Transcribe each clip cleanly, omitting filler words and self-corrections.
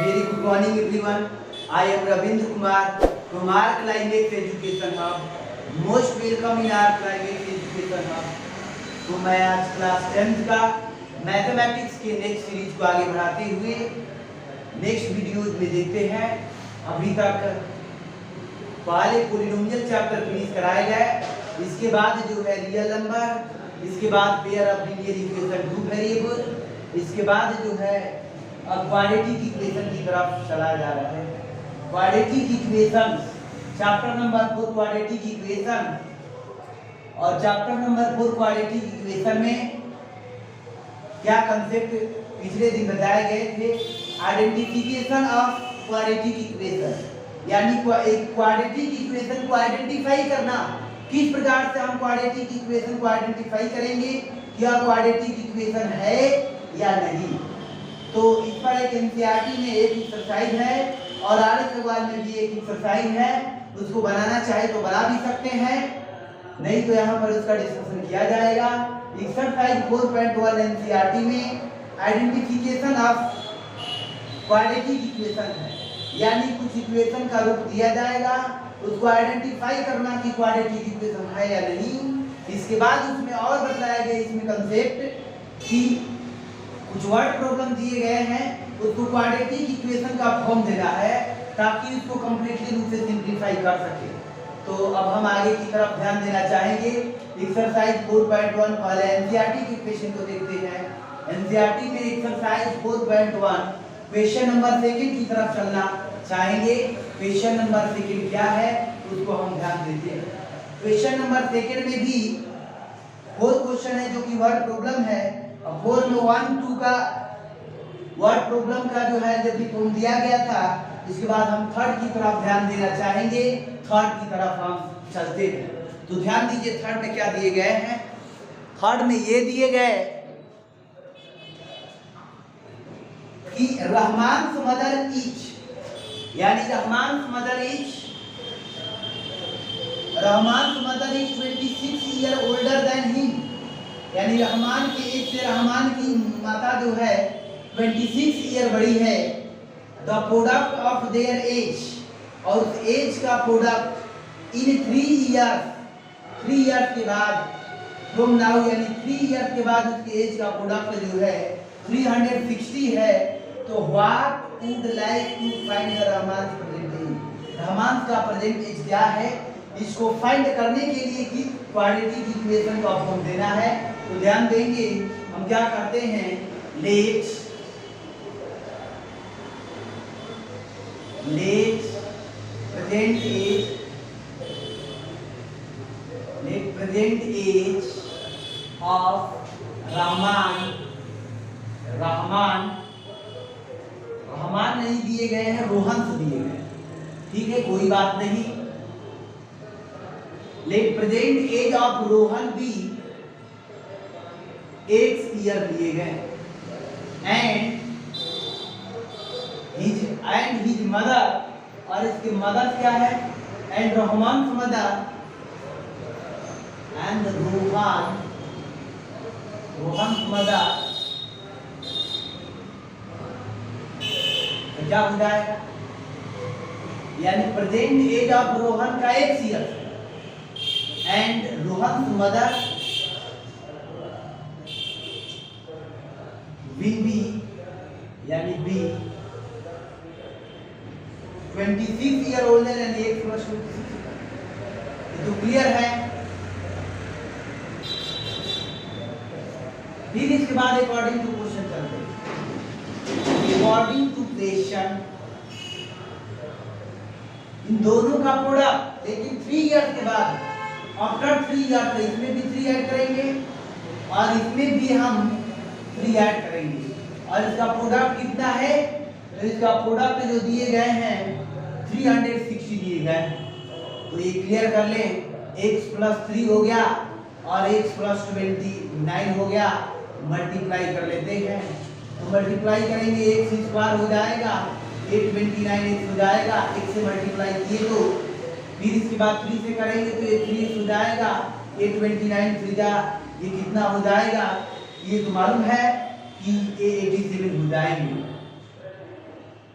Very good morning everyone. I am Ravindra Kumar from our Climax Education Hub. Most welcome in our Climax Education Hub. तो मैं आज class 10th का mathematics के next series को आगे बढ़ाते हुए नेक्स्ट वीडियो में देखते हैं। अभी तक पहले पॉलिनोमियल चैप्टर फिनिश कराया गया, इसके बाद जो है रियल नंबर, इसके बाद pair of linear equation two variable, इसके बाद जो है अब क्वाड्रेटिक इक्वेशन की तरफ चला जा रहा है। Quadratic equation chapter number 4 quadratic equation, और चैप्टर नंबर 4 क्वाड्रेटिक इक्वेशन में क्या कंसेप्ट पिछले दिन बताए गए थे। आइडेंटिफिकेशन ऑफ क्वाड्रेटिक इक्वेशन, यानी एक क्वाड्रेटिक इक्वेशन को आइडेंटिफाई करना। किस प्रकार से हम क्वाड्रेटिक इक्वेशन को आइडेंटिफाई करेंगे, क्या क्वाड्रेटिक इक्वेशन है या नहीं। तो इस पर एक एनसीईआरटी में एक एक्सरसाइज है और आर्य सवाल में भी एक एक्सरसाइज है, उसको बनाना चाहे तो बना भी सकते हैं, नहीं तो यहाँ पर उसका डिस्कशन किया जाएगा। एक्सरसाइज 4.1 एनसीईआरटी में आइडेंटिफिकेशन ऑफ क्वाड्रेटिक इक्वेशन है, यानी कुछ इक्वेशन का रूप दिया जाएगा, उसको आइडेंटिफाई करना कि क्वाड्रेटिक इक्वेशन है या नहीं। इसके बाद उसमें और बताया गया इसमें कंसेप्ट कि कुछ वर्ड प्रॉब्लम दिए गए हैं, उसको क्वाड्रेटिक इक्वेशन का फॉर्म देना है ताकि उसको कंप्लीटली रूप से सिंप्लीफाई कर सके। तो अब हम आगे की तरफ ध्यान देना चाहेंगे। एक्सरसाइज 4.1 पहले एनसीईआरटी के क्वेश्चन को देखते हैं। एनसीईआरटी में एक्सरसाइज 4.1 क्वेश्चन नंबर 2 की तरफ चलना चाहेंगे। क्वेश्चन नंबर 2 क्या है उसको हम ध्यान देते हैं। क्वेश्चन नंबर 2 में भी 4 क्वेश्चन है जो कि वर्ड प्रॉब्लम है। अब 4 में 1 2 का वर्ड प्रॉब्लम का जो है जब भी फॉर्म दिया गया था, इसके बाद हम थर्ड की तरफ ध्यान देना चाहेंगे। थर्ड की तरफ हम चलते हैं, तो ध्यान दीजिए थर्ड में क्या दिए गए हैं। थर्ड में ये दिए गए कि रहमान मदर इच, यानी Rahman mother etch 26 year older than him, यानी रहमान के एज से रहमान की माता जो है 26 ईयर बड़ी है। The product of their age, और उस एज का प्रोडक्ट इन 3 ईयर्स के बाद फ्रॉम नाउ, यानी 3 ईयर्स के बाद उसके एज का प्रोडक्ट जो है 360 है। तो what would like to find the Rahman present age, Rahman का प्रेजेंट एज क्या है, इसको फाइंड करने के लिए कि क्वाड्रेटिक इक्वेशन का फॉर्म देना है। तो ध्यान देंगे हम क्या करते हैं, let present age of Rahman नहीं दिए गए हैं, रोहन से दिए गए, ठीक है कोई बात नहीं। Let present age of Rohan be X year दिए गए, एंड हिज मदर, और इसके मदर क्या है, and Rahman mother, and Rohan mother, तो क्या हो जाएगा, यानी प्रेजेंट एज ऑफ रोहन का X year and Rohan mother will be, यानी B 26 year older and X plus 26। ये तो क्लियर है। फिर इसके बाद अकॉर्डिंग टू क्वेश्चन चलते हैं। अकॉर्डिंग टू क्वेश्चन इन दोनों का प्रोडक्ट, लेकिन 3 ईयर के बाद, आफ्टर 3 ईयर इसमें भी 3 ऐड करेंगे और इसमें भी हम 3 ऐड करेंगे, और इसका प्रोडक्ट कितना है, तो इसका प्रोडक्ट जो दिए गए हैं 360 दिए गए। तो ये क्लियर कर लें, x प्लस 3 हो गया और x प्लस 29 हो गया, मल्टीप्लाई कर लेते हैं। तो मल्टीप्लाई करेंगे x स्क्वायर हो जाएगा, 829x हो जाएगा, x से मल्टीप्लाई किए तो फिर इसके बाद 3 से करेंगे तो ये 3 हो जाएगा, 829 3 ये कितना हो जाएगा, ये तो मालूम है कि ये 87 हो जाएंगे।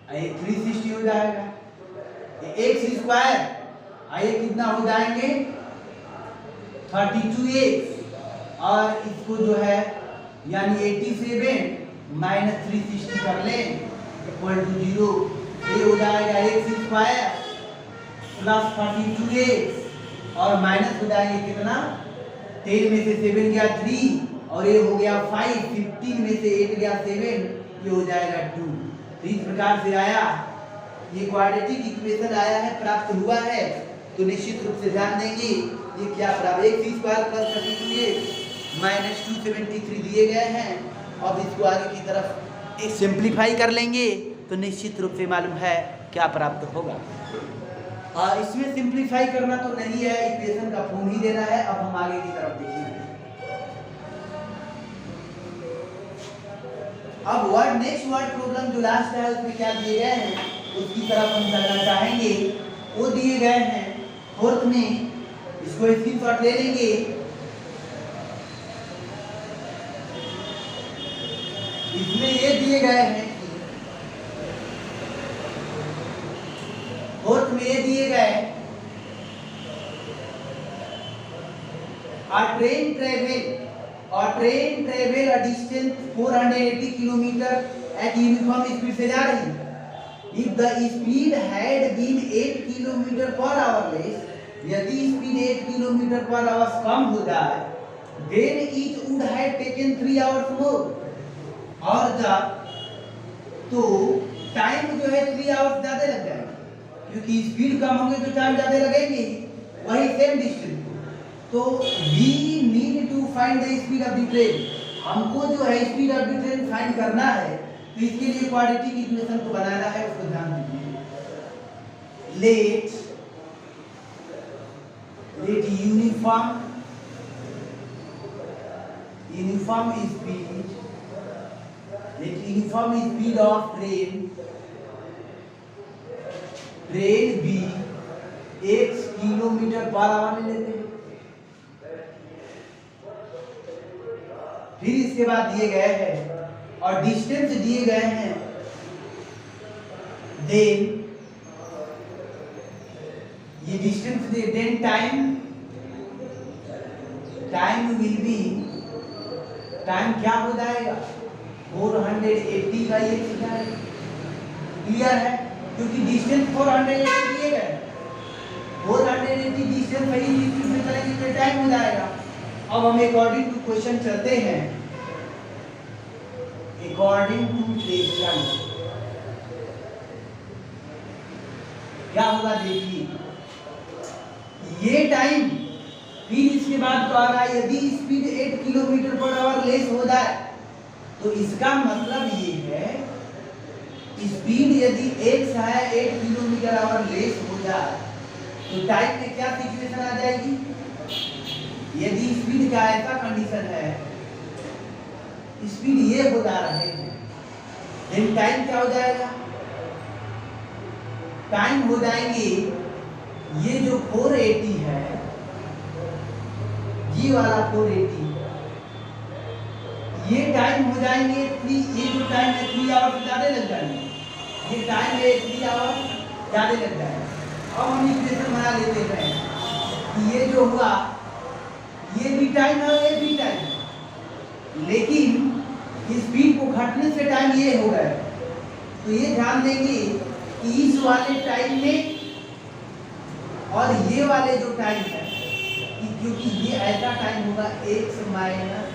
ये 360 हो जाएगा, एक्स स्क्वायर ये कितना हो जाएंगे 32x, और इसको जो है यानी 87 माइनस 360 कर लें इक्वल टू 0। ये हो जाएगा एक्स स्क्वायर प्लस 32x और माइनस हो जाएंगे कितना 10 में से 7 गया 3 और ये हो गया 5, 15 में से 8 गया 7, ये हो जाएगा 2। तो इस प्रकार से आया, ये क्वाड्रेटिक इक्वेशन आया है, प्राप्त हुआ है। तो निश्चित रूप से ध्यान देंगे ये क्या प्राप्त, x square plus 32x minus 273 दिए गए हैं। अब इसको आगे की तरफ एक सिंप्लीफाई कर लेंगे तो निश्चित रूप से मालूम है क्या प्राप्त होगा। और इसमें सिंप्लीफाई करना तो नहीं है, इक्वेशन का फॉर्म ही देना है। अब हम आगे की तरफ देखेंगे। अब वर्ड नेक्स्ट वर्ड प्रॉब्लम जो लास्ट है उसमें क्या दिए गए हैं उसकी तरफ हम चलना चाहेंगे। वो दिए गए हैं फोर्थ में, इसको स्क्रीनशॉट ले लेंगे। इसमें ये दिए गए हैं, फोर्थ में ये दिए गए train travel a distance 480 kilometre eight uniform speed से जा रही है। If the speed had been 8 kilometre per our less, यदि स्पीड 8 किलोमीटर पर आवर कम हो जाए, then it would have taken 3 hours more। और जब तो टाइम जो है 3 आवर्स ज्यादा लग जाएगा, क्योंकि स्पीड कम होगी तो टाइम ज्यादा लगेगी, वही सेम डिस्टेंस। तो we need to find the speed of the train, हमको जो है speed of the train find करना है। तो इसके लिए क्वाड्रेटिक इक्वेशन को बनाना है, उसको ध्यान दीजिए। Let uniform speed of train be x kilometre per hour ले लेते हैं। फिर इसके बाद दिए गए हैं और डिस्टेंस दिए गए हैं, देन ये डिस्टेंस दे, then time will be, time क्या हो जाएगा 480 का ये क्लियर है, क्योंकि डिस्टेंस 480 दिए गए, 480 डिस्टेंस वही स्पीड से चलेंगे तो टाइम हो जाएगा। अब हम अकॉर्डिंग टू क्वेश्चन चलते हैं। अकॉर्डिंग टू क्वेश्चन क्या होगा देखिए, ये टाइम फिर इसके बाद तो आ रहा है, यदि speed 8 kilometre per our less हो जाए तो इसका मतलब ये है स्पीड यदि x है 8 किलोमीटर आवर लेस हो जाए तो टाइम में क्या सिचुएशन आ जाएगी। यदि स्पीड का ऐसा कंडीशन है, स्पीड ये हो जा रहे हैं, देन टाइम क्या हो जाएगा, टाइम हो जाएंगे ये जो 480 है, ये वाला 480, ये टाइम हो जाएंगे 3, ये जो टाइम है 3 आवर ज्यादा लग जाएंगे, ये टाइम है 3 आवर ज्यादा लग जाएगा। अब हम इक्वेशन बना लेते हैं कि ये जो हुआ ये भी टाइम है, ये भी टाइम है, लेकिन स्पीड को घटने से टाइम ये हो गया। तो ये ध्यान देंगे कि इस वाले टाइम में और ये वाले जो टाइम है, क्योंकि ये ऐसा टाइम होगा x माइनस,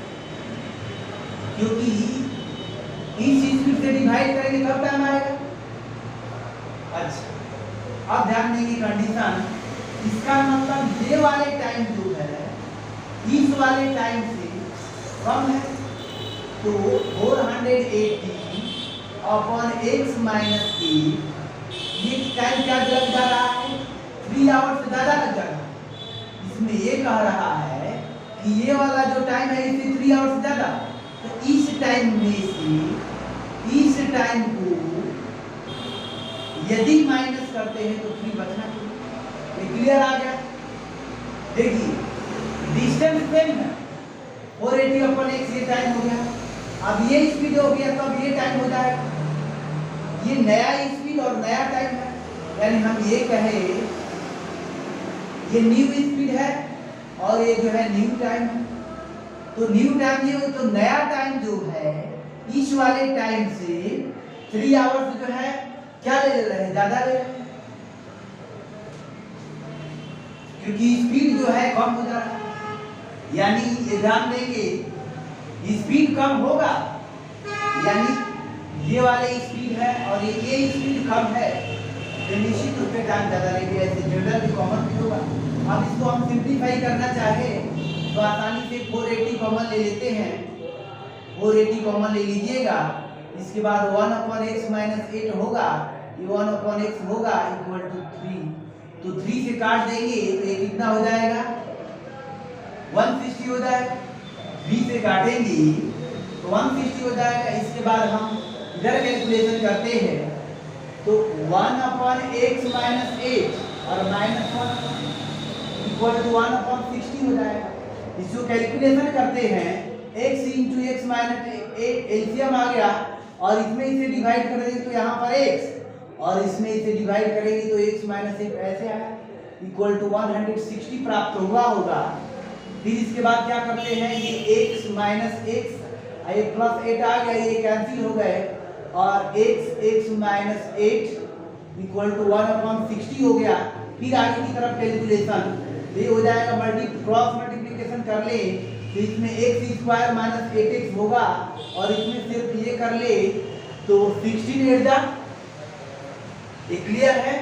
क्योंकि इस स्पीड से डिवाइड करेंगे तब टाइम आएगा। अच्छा, अब ध्यान देंगे कंडीशन, इसका मतलब ये वाले टाइम जो है इस वाले टाइम से कम है, तो 480 अपॉन x माइनस a, ये टाइम क्या लग जा रहा है 3 आवर से ज्यादा लग जा रहा है। इसमें ये कह रहा है कि ये वाला जो टाइम है इससे 3 आवर से ज्यादा, तो इस टाइम में से इस टाइम को यदि माइनस करते हैं तो 3 बचना चाहिए। क्लियर आ गया। देखिए डिस्टेंस सेम है, 480 अपॉन x ये टाइम हो गया, अब ये स्पीड हो गया तो अब ये टाइम हो जाएगा, ये नया स्पीड और नया टाइम है, यानी हम ये कहें ये न्यू स्पीड है और ये जो है न्यू टाइम है। तो न्यू टाइम ये तो नया टाइम जो है इस वाले टाइम से 3 आवर्स जो है क्या ले रहे हैं, ज्यादा ले रहे हैं, क्योंकि स्पीड जो है कम हो जा रहा है। यानी ये ध्यान देंगे स्पीड कम होगा, यानी ये वाले स्पीड है और ये स्पीड कम है, तो निश्चित रूप से टाइम ज्यादा लेंगे। ऐसे जनरल भी कॉमन भी होगा। अब इसको हम सिंप्लीफाई करना चाहे तो आसानी से 480 कॉमन ले लेते हैं। 480 कॉमन ले लीजिएगा, इसके बाद 1/x - 8 होगा, ये 1/x होगा इक्वल टू 3। तो 3 से काट देंगे तो ये कितना हो जाएगा, 160 हो जाएगा। 3 से काटेंगे तो 160 हो जाएगा। इसके बाद हम इधर कैलकुलेशन करते हैं तो 1/x - 8 और -1 इक्वल टू 1/60 हो जाएगा। इसको कैलकुलेशन करते हैं, x × x - 8 एलसीएम आ गया और इसमें इसे डिवाइड कर देंगे तो यहाँ पर x और इसमें इसे डिवाइड करेंगे तो x - 8 ऐसे आया इक्वल टू 160 प्राप्त हुआ होगा। फिर इसके बाद क्या करते हैं, ये x - x ये +8 आ गया, ये कैंसिल हो गए और x - 8 इक्वल टू 1/60 हो गया। फिर आगे की तरफ कैलकुलेशन ये हो जाएगा, क्रॉस मल्टीप्लिकेशन कर ले तो इसमें x² - 8x होगा और इसमें सिर्फ ये कर ले तो 16 8 जा, ये क्लियर है,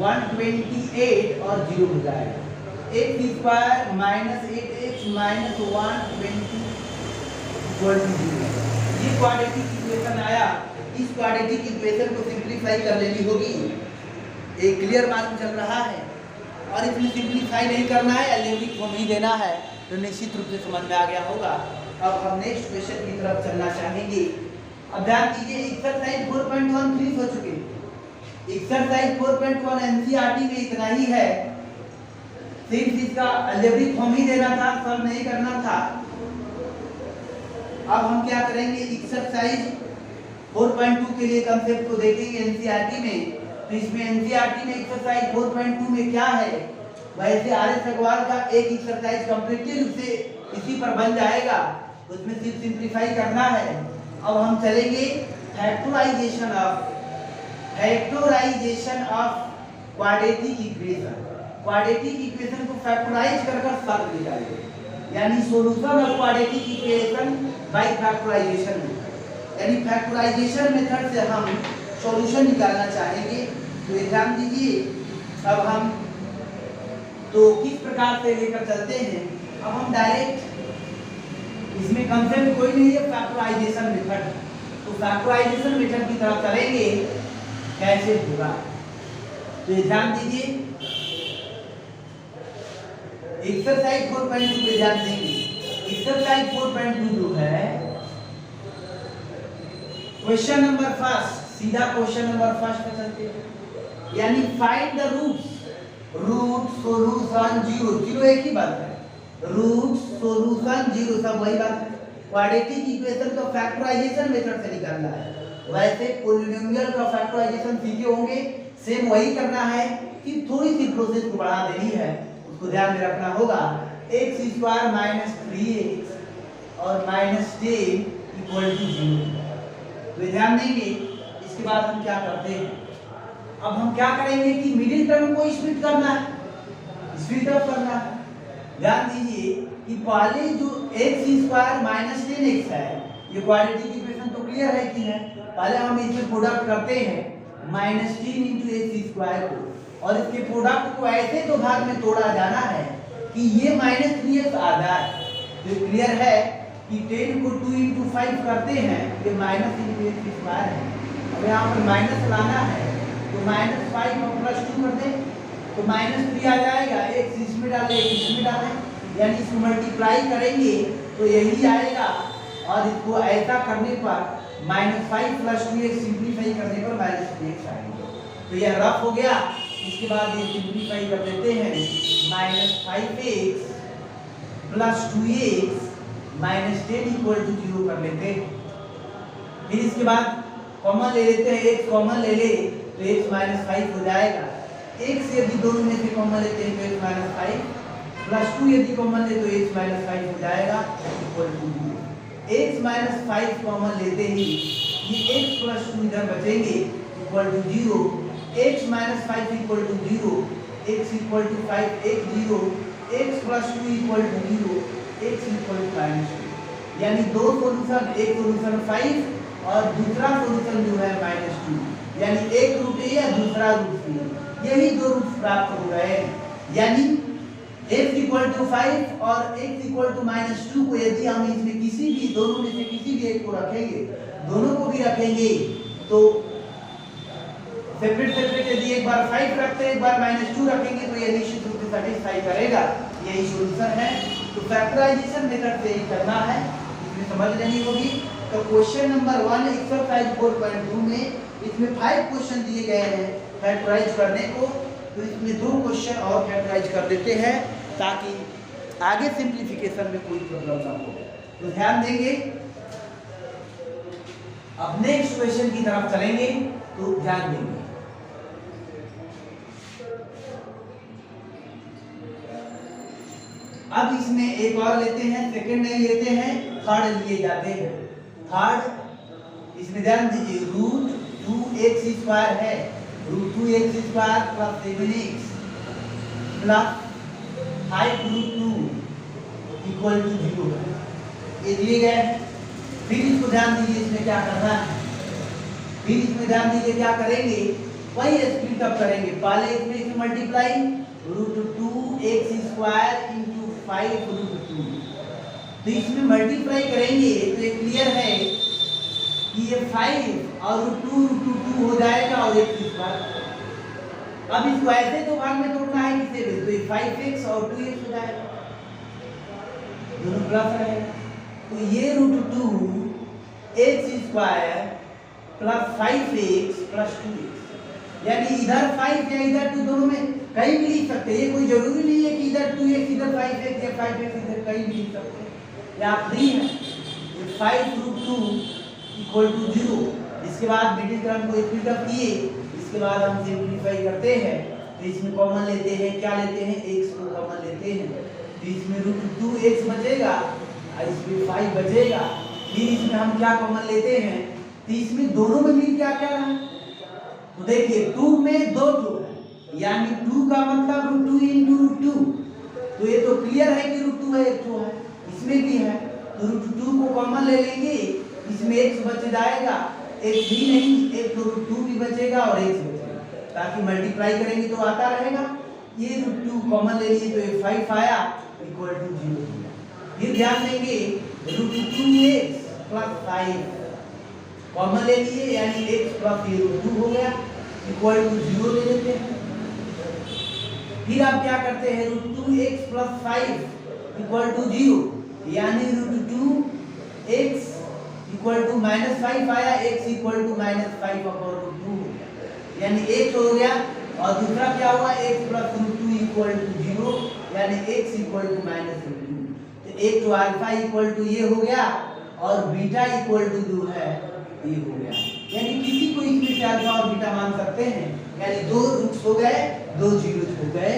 128 और 0 हो जाएगा। x² - 8x - 120 equal to 0। ये क्वाड्रेटिक इक्वेशन आया। इस क्वाड्रेटिक इक्वेशन को सिंप्लीफाई कर लेनी होगी, एक क्लियर मार्क चल रहा है और इसमें सिंप्लीफाई नहीं करना है, अलजेब्रिक फॉर्म ही देना है, तो निश्चित रूप से समझ में आ गया होगा। अब हम नेक्स्ट क्वेश्चन की तरफ चलना चाहेंगे। अब ध्यान दीजिए, एक्सरसाइज 4.1 फिनिश हो चुके। एक्सरसाइज 4.1 एनसीईआरटी में इतना ही है, सिर्फ इसका अलजेब्रिक फॉर्म ही देना था, सॉल्व नहीं करना था। अब हम क्या करेंगे, एक्सरसाइज 4.2 के लिए कंसेप्ट को देखेंगे एनसीईआरटी में। तो इसमें एनसीईआरटी में एक्सरसाइज 4.2 में क्या है, वैसे आर.एस. अग्रवाल का एक एक्सरसाइज कंप्लीटली रूप से इसी पर बन जाएगा, उसमें सिर्फ सिंप्लीफाई करना है। अब हम चलेंगे factorization of quadratic equation. Quadratic equation को फैक्टराइज कर सॉल्व निकालेंगे, यानी solution of quadratic equation by factorization, यानी फैक्टराइजेशन मेथड से हम सॉल्यूशन निकालना चाहेंगे। तो ध्यान दीजिए, अब हम तो किस प्रकार से लेकर चलते हैं। अब हम डायरेक्ट, इसमें कंसेप्ट कोई नहीं है, फैक्टराइजेशन मेथड, तो फैक्टराइजेशन मेथड की तरफ चलेंगे, कैसे होगा तो ध्यान दीजिए। एक्सरसाइज 4.2 पे ध्यान देंगे। एक्सरसाइज 4.2 जो है क्वेश्चन नंबर फर्स्ट, सीधा क्वेश्चन नंबर फर्स्ट पे चलते हैं, यानी find the roots, root solution 0 0 एक ही बात है, रूट सॉल्यूशन 0 सब वही बात है। क्वाड्रेटिक इक्वेशन का फैक्टराइजेशन मेथड से निकालना है, वैसे पॉलिनोमियल का फैक्टराइजेशन सीखे होंगे, सेम वही करना है कि थोड़ी सी प्रोसेस को बढ़ा देनी है, उसको ध्यान में रखना होगा। x² - 3x और -10 इक्वल टू 0, तो ध्यान देंगे। इसके बाद हम क्या करते हैं, अब हम क्या करेंगे कि मिडिल टर्म को स्प्लिट करना है, स्प्लिट अप करना है। ध्यान दीजिए कि पहले जो x² - 10x है, ये क्वाड्रेटिक इक्वेशन तो क्लियर है कि है, पहले हम इसमें प्रोडक्ट करते हैं -10 × x² को, और इसके प्रोडक्ट को ऐसे दो भाग में तोड़ा जाना है कि ये -3x आ जाए। तो क्लियर है कि 10 को 2 × 5 करते हैं, ये -x² है। अब यहाँ पर माइनस लाना है तो -5 और +2 कर दें तो -3 आ जाएगा, x इसमें डालें, x इसमें डालें, यानी इसको मल्टीप्लाई करेंगे तो यही आएगा। और इसको ऐसा करने पर -5 + 2x सिंप्लीफाई करने पर -3x आएगा। तो यह रफ हो गया। इसके बाद ये सिंप्लीफाई कर देते हैं, -5x + 2x - 10 = 0 कर लेते हैं। फिर इसके बाद कॉमन ले लेते हैं, x कॉमन ले ले तो x माइनस 5 हो जाएगा। x यदि दोनों में से कॉमन लेते हैं तो x माइनस 5 प्लस 2 यदि कॉमन ले तो x माइनस 5 हो जाएगा equal to 0। x minus 5 common लेते ही ये x प्लस 2 इधर बचेंगे equal to 0। x minus 5 equal to 0, x equal to 5, x 0, x plus 2 equal to 0, x equal to -2। यानी दो सॉल्यूशन, एक सॉल्यूशन 5 और दूसरा सॉल्यूशन जो है -2, यानी एक रूट ए या दूसरा रूट सी, यही दो रूट प्राप्त हो गए। यानी x इक्वल टू 5 और x इक्वल टू -2 को यदि हम इसमें किसी भी दोनों में से किसी भी एक को रखेंगे, दोनों को भी रखेंगे तो सेपरेट सेपरेट यदि एक बार 5 रखते हैं एक बार -2 रखेंगे तो ये निश्चित रूप से सेटिस्फाई करेगा। यही सॉल्यूशन है। तो फैक्टराइजेशन मेथड से ही करना है, इसमें समझ लेनी होगी। तो क्वेश्चन नंबर 1 एक्सरसाइज 4.2 में इसमें 5 क्वेश्चन दिए गए हैं फैक्टराइज करने को। तो इसमें 2 क्वेश्चन और फैक्टराइज कर देते हैं ताकि आगे सिंप्लीफिकेशन में कोई प्रॉब्लम ना हो। तो ध्यान देंगे। अब नेक्स्ट क्वेश्चन की तरफ चलेंगे तो ध्यान देंगे। अब इसमें एक और लेते हैं, सेकंड नहीं लेते हैं, थर्ड लिए जाते हैं। थर्ड इसमें ध्यान दीजिए, रूट 2x स्क्वायर है, root 2x square plus 7x plus 5 root 2 equal to 0 है, ये दिए गए। फिर इसको ध्यान दीजिए इसमें क्या करना है। फिर इसमें ध्यान दीजिए क्या करेंगे, वही स्प्लिट अप करेंगे। पहले इसमें multiply root 2x square into 5 root 2, तो इसमें मल्टीप्लाई करेंगे तो ये क्लियर है कि ये 5 और रूट 2 हो जाएगा और x स्क्वायर। अब इसको ऐसे तो भाग में तोड़ना है किसे भी, तो ये 5x और 2x हो जाएगा, दोनों प्लस रहेगा। तो ये root 2x square plus 5x plus 2x, यानी इधर 5 या इधर 2 दोनों में कहीं भी लिख सकते हैं। ये कोई जरूरी नहीं है कि इधर 2x इधर 5x या 5x इधर कहीं भी लिख सकते हैं, या फ्री है। 5 रूट 2 इक्वल टू 0। इसके बाद मिडिल टर्म को स्प्लिट अप किए, इसके बाद हम सिंप्लीफाई करते हैं। तो इसमें कॉमन लेते हैं, क्या लेते हैं, x को कॉमन लेते हैं। तो इसमें रूट 2x बचेगा और इसमें 5 बचेगा। फिर इसमें हम क्या कॉमन लेते हैं, तो इसमें दोनों में मिल क्या क्या रहा, तो देखिए 2 में 2 है, यानी 2 का मतलब रूट 2 इंटू रूट 2। तो ये तो क्लियर है कि रूट 2 है, एक तो है, इसमें भी है। तो रूट 2 को कॉमन ले लेंगे, इसमें x बच जाएगा, x भी नहीं, एक तो रूट 2 भी बचेगा और x बचेगा, ताकि मल्टीप्लाई करेंगे तो आता रहेगा। ये रूट 2 कॉमन ले लिए तो ये 5 आया इक्वल टू 0। फिर ध्यान देंगे रूट 2x प्लस 5 कॉमन ले लिए, यानी x प्लस ये रूट 2 हो गया इक्वल टू 0 ले लेते हैं। फिर आप क्या करते हैं, root 2x plus 5 equal to 0, यानी रूट 2x इक्वल टू -5 आया, x equal to -5 upon root 2 हो गया, यानी x हो गया। और दूसरा क्या हुआ, x plus root 2 equal to 0, यानी x इक्वल टू -2। तो एक तो अल्फा इक्वल टू ये हो गया और बीटा इक्वल टू जो है ये हो गया, यानी किसी को इसमें से अल्फा और बीटा मान सकते हैं। यानी 2 रूट्स हो गए, 2 जीरोस हो गए,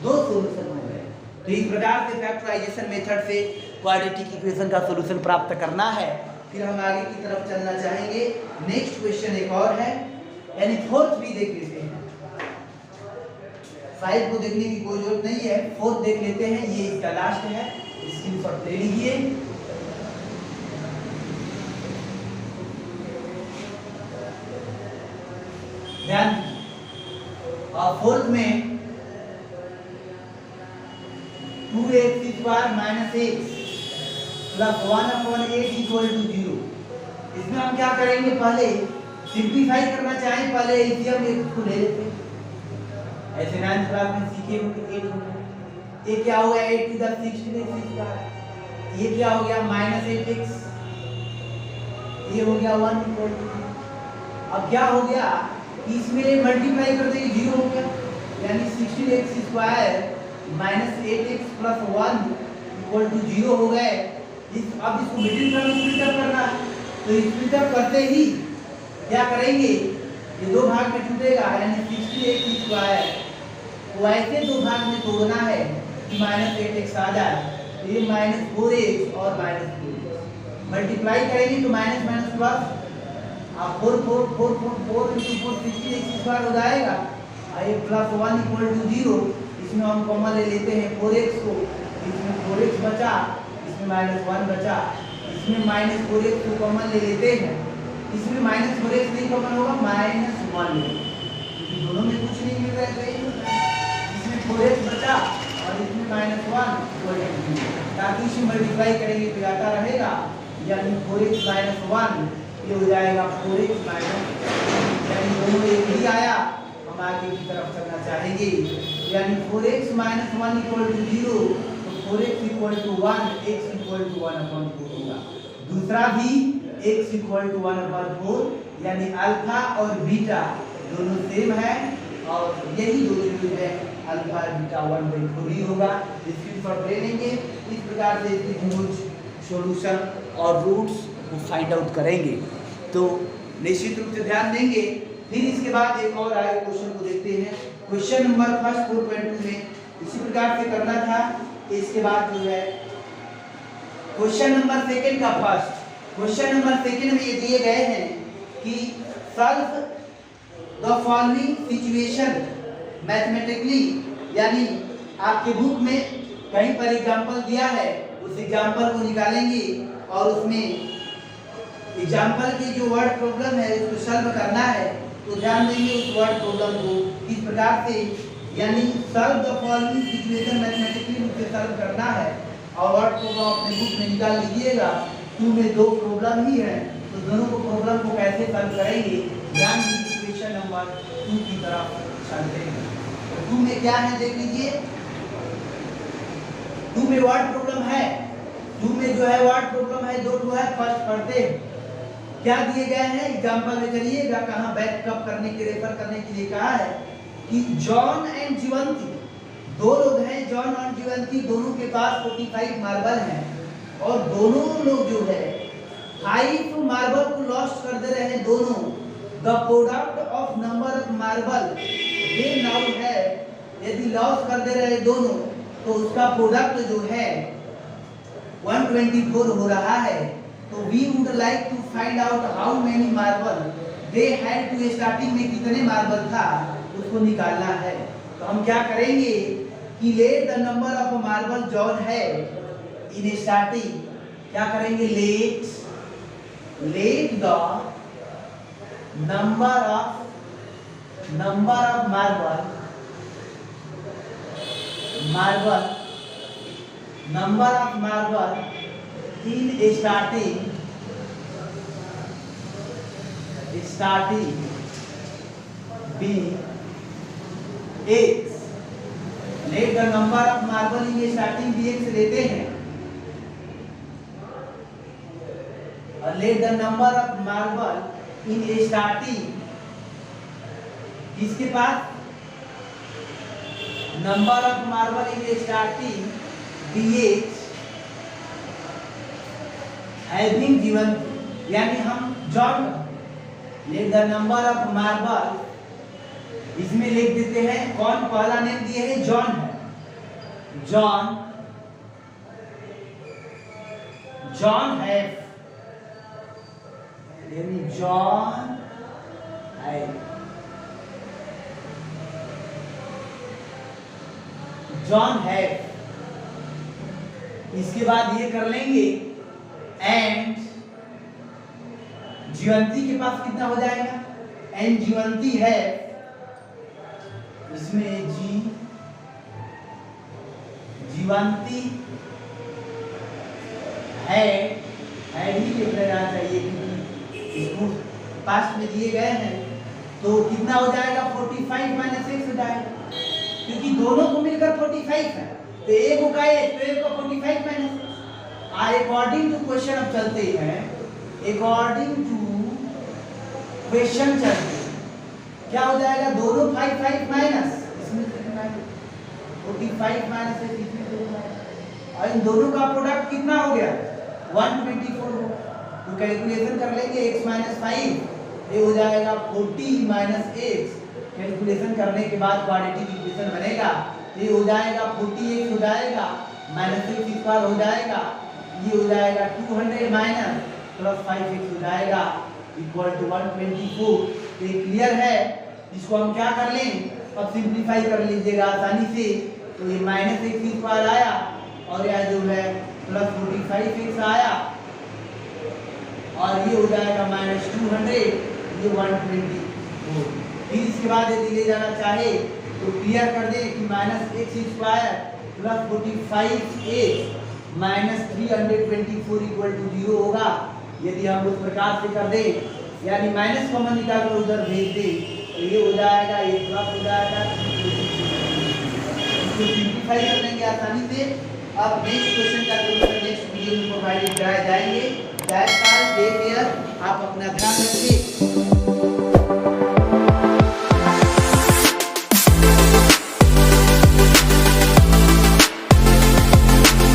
2 सॉल्यूशन हो गए। तो इस प्रकार से फैक्टराइजेशन मेथड से क्वाड्रेटिक इक्वेशन का सॉल्यूशन प्राप्त करना है। फिर हम आगे की तरफ चलना चाहेंगे। नेक्स्ट क्वेश्चन एक और है, यानी फोर्थ भी देख लेते हैं। 5 को देखने की कोई जरूरत नहीं है, फोर्थ देख लेते हैं। ये इसका लास्ट है, स्क्रीनशॉट ले लीजिए। ध्यान, और फोर्थ में 2x square minus x plus 1/8 equal to 0। इसमें हम क्या करेंगे, पहले सिंप्लीफाई करना चाहें, पहले एलसीएम x को ले लेते हैं। ऐसे 9th क्लास में सीखे होंगे 8 होंगे। ये क्या हो गया, 8 टू द 16x स्क्वायर, ये क्या हो गया -8x, ये हो गया 1 इक्वल टू। अब क्या हो गया, इसमें मल्टीप्लाई कर देंगे, 0 हो गया, यानी 16x square -8x plus 1 equal to 0 हो गए। अब इसको मिडिल टर्म स्प्लिट अप करना है, तो स्प्लिट अप करते ही क्या करेंगे, ये दो भाग में टूटेगा, यानी 68 स्क्वायर को ऐसे दो भाग में तोड़ना है कि -8x आ जाए। ये -4x और -4 मल्टीप्लाई करेंगे तो माइनस माइनस प्लस, आप 4 4 4 4 4 into 4 68 स्क्वायर हो जाएगा। ये +1 = 0, इसमें हम कॉमन ले लेते हैं 4x को, इसमें 4x बचा, इसमें -1 बचा, इसमें -4x को कॉमन ले लेते हैं, इसमें -4x नहीं कॉमन होगा, -1 क्योंकि दोनों में कुछ नहीं मिल रहा है, इसमें 4x बचा और इसमें -1 ताकि इसे मल्टीप्लाई करेंगे तो आता रहेगा, यानी 4x - 1 ये हो जाएगा 4x यानी दोनों एक ही आया। हम आगे की तरफ चलना चाहेंगे, यानी 4x - 1 = 0, तो 4x = 1, x = 1/4 होगा। दूसरा भी x = 1/4, यानी अल्फा और बीटा दोनों सेम है और यही दो चीज है, अल्फा बीटा 1/4 ही होगा। इसकी फॉर्म ले लेंगे, इस प्रकार से इसकी मूल्य, सॉल्यूशन और रूट्स को फाइंड आउट करेंगे। तो निश्चित रूप से ध्यान देंगे। फिर इसके बाद एक और आगे क्वेश्चन को देखते हैं। क्वेश्चन नंबर फर्स्ट 4.2 में इसी प्रकार से करना था। इसके बाद जो है क्वेश्चन नंबर सेकंड का फर्स्ट, क्वेश्चन नंबर सेकंड में ये दिए गए हैं कि solve the following situation mathematically, यानी आपके बुक में कहीं पर एग्जांपल दिया है, उस एग्जांपल को निकालेंगे और उसमें एग्जांपल की जो वर्ड प्रॉब्लम है उसको सॉल्व करना है। तो ध्यान देंगे उस वर्ड प्रॉब्लम को किस प्रकार से, यानी solve the following situation mathematically उसे सॉल्व करना है और वर्ड प्रॉब्लम अपने बुक में निकाल लीजिएगा। 2 में 2 प्रॉब्लम ही है, तो दोनों को प्रॉब्लम को कैसे सॉल्व करेंगे, ध्यान दीजिए। क्वेश्चन नंबर 2 की तरफ चलते हैं। 2 में क्या है देख लीजिए। 2 में वर्ड प्रॉब्लम है, 2 में जो है वर्ड प्रॉब्लम है, 2 है। फर्स्ट पढ़ते हैं क्या दिए गए हैं एग्जांपल में, चलिएगा कहां बैकअप करने के रेफर करने के लिए कहा है कि जॉन एंड जीवंती, दो लोग हैं, जॉन और जीवंती, दोनों के पास 45 मार्बल हैं और दोनों लोग जो है 5 मार्बल को लॉस्ट कर दे रहे हैं दोनों। The product of number of marble they now है, यदि लॉस कर दे रहे हैं दोनों तो उसका प्रोडक्ट जो है 124 हो रहा है। तो we would like to find out how many marble they had to, starting में कितने मार्बल था उसको निकालना है। तो हम क्या करेंगे कि late the number of marble John है इन स्टार्टिंग, क्या करेंगे, late the number of marble in starting be x, let the number of marble in starting be x लेते हैं और let the number of marble in starting, किसके पास number of marble in starting dx having given, यानी हम जॉन let the number of marble, इसमें लिख देते हैं कौन पहला नेम दिए है, जॉन है, जॉन है, यानी जॉन है, जॉन है। इसके बाद ये कर लेंगे एंड जीवंती के पास कितना हो जाएगा, एंड जीवंती है, इसमें जीवंती है ही लिख लेना चाहिए क्योंकि इसको पास्ट में दिए गए हैं। तो कितना हो जाएगा, 45 - 6 हो जाएगा क्योंकि दोनों को मिलकर 45 है, तो एक को का एक, तो एक को 45 माइनस। अकॉर्डिंग टू क्वेश्चन अब चलते हैं, अकॉर्डिंग टू क्वेश्चन चलते हैं, क्या हो जाएगा, दोनों 5 5 माइनस, इसमें 45 माइनस है, और इन दोनों का प्रोडक्ट कितना हो गया, 124 हो। तो कैलकुलेशन कर लेंगे, x - 5 ये हो जाएगा 40 माइनस एक्स, कैलकुलेशन करने के बाद क्वाड्रेटिक इक्वेशन बनेगा। ये हो जाएगा 40x हो जाएगा माइनस एक्स स्क्वायर हो जाएगा, ये हो जाएगा 200 माइनस प्लस 5x हो जाएगा इक्वल टू 124। तो ये क्लियर है। इसको हम क्या कर लें, अब सिंप्लीफाई कर लीजिएगा आसानी से। तो ये माइनस एक्स स्क्वायर आया और यह जो है प्लस 45x आया और ये हो जाएगा माइनस 200, ये 124। फिर इसके बाद यदि ले जाना चाहे तो क्लियर कर दें कि minus x square plus 45x minus 324 equal to 0 होगा। यदि हम उस प्रकार से कर दें, यानी माइनस कॉमन निकाल कर उधर भेज दें, तो ये हो जाएगा, ये प्लस हो जाएगा। इसको सिंप्लीफाई कर लेंगे आसानी से। अब नेक्स्ट क्वेश्चन का आंसर नेक्स्ट वीडियो में प्रोवाइड कराए जाएंगे। दैट्स ऑल, टेक केयर, आप अपना ध्यान रखिए।